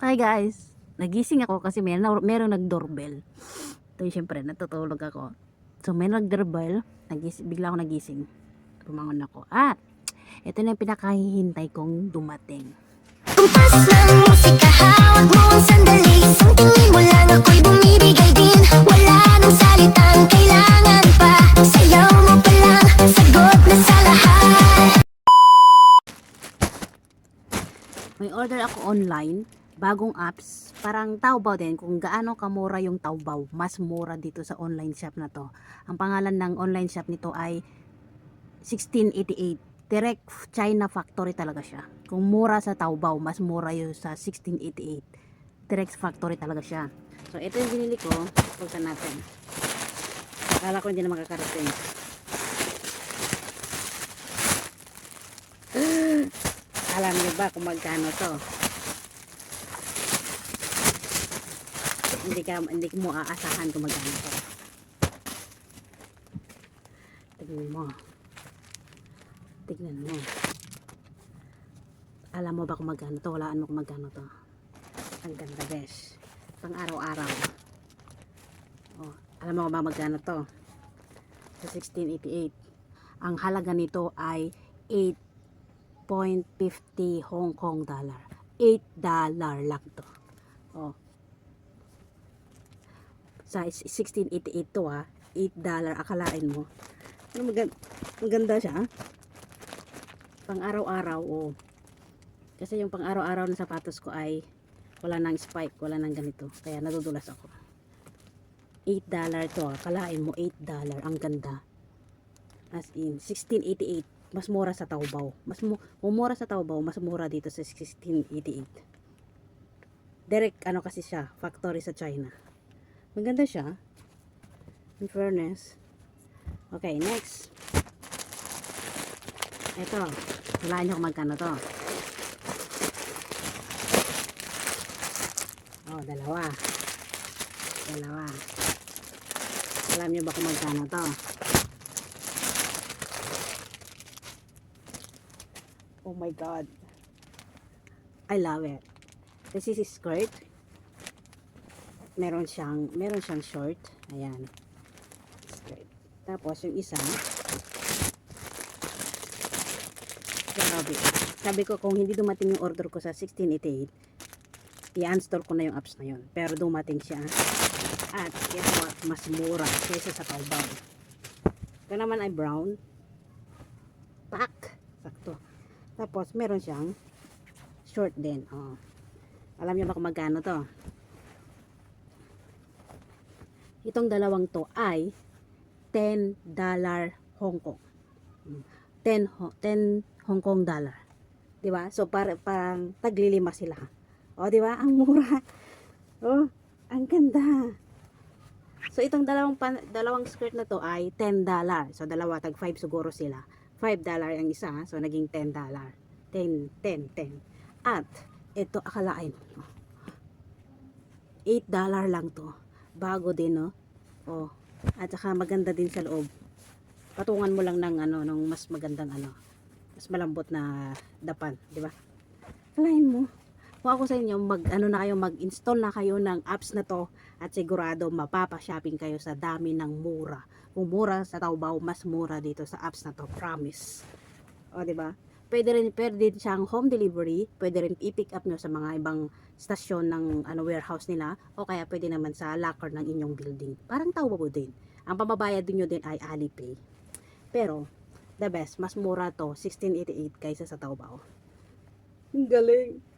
Hi guys, nagising ako kasi merong nag-doorbell. Ito syempre, natutulog ako. So may nag-doorbell, bigla ako nagising. Bumangon ako. Ito na yung pinakahihintay kong dumating. Kumpas ng musika, hawak mo ang sandali. Isang tingin mo lang ako'y bumibigay din. Wala nang salitang kailangan pa. Sayaw mo pa lang, sagot na sa lahat. May order ako online, bagong apps, parang Taobao din, kung gaano kamura yung Taobao, mas mura dito sa online shop na to. Ang pangalan ng online shop nito ay 1688. Direct China factory talaga siya. Kung mura sa Taobao, mas mura yung sa 1688. Direct factory talaga siya. So ito yung binili ko, pagkan natin. Akala ko hindi na makakarating. Alam niyo ba kung magkano to? Hindi mo aasahan kung magkano to. Tignan mo. Alam mo ba kung magkano to? Walaan mo kung magkano to. Ang ganda, besh. Pang araw-araw. Oh, alam mo ba magkano to? Sa 1688. Ang halaga nito ay 8.50 Hong Kong dollar. $8 lang to. Oh. Sa 1688 to $8. Akalain mo. Ano maganda siya. Pang araw-araw Kasi yung pang araw-araw na sapatos ko ay wala nang spike, wala nang ganito. Kaya nadudulas ako. $8 to. Akalain mo $8. Ang ganda. As in 1688. Mas mura sa Taobao. Mura sa Taobao, mas mura dito sa 1688. Direct kasi siya, factory sa China. Maganda siya. In fairness. Okay, next. Ito. Walaan nyo kung magkano to. Dalawa. Alam nyo ba kung magkano to? Oh my god. I love it. This is a skirt. Meron siyang short. Ayan. Skirt. Tapos yung isa, grabe. Sabi ko kung hindi dumating yung order ko sa 1688, i-uninstall ko na yung apps na yun. Pero dumating siya. At ito mas mura kaysa sa Taobao. Ito naman ay brown. Pak. Sakto. Tapos meron siyang short din. Alam niyo ba kung magkano to? Itong dalawang to ay $10 Hong Kong. 10 Hong Kong dollar. 'Di ba? So parang taglilima sila. 'Di ba? Ang mura. Ang ganda. So itong dalawang skirt na to ay $10. So dalawa tag 5 siguro sila. $5 ang isa, so naging $10. 10. At ito akalain mo. $8 lang to. Bago din, no? At saka maganda din sa loob. Patungan mo lang ng ng mas magandang mas malambot na dapan, di ba? Akalain mo. Kung ako sa inyo, mag-install na kayo ng apps na to at sigurado mapapa-shopping kayo sa dami ng mura. Kung mura sa Taobao, mas mura dito sa apps na to, promise. Di ba? Pwede din siyang home delivery, pwede rin i-pick up nyo sa mga ibang stasyon ng warehouse nila, o kaya pwede naman sa locker ng inyong building. Parang Taobao din. Ang pamabayad nyo din ay Alipay. Pero, the best, mas mura to, 1688 kaysa sa Taobao. Ang galing!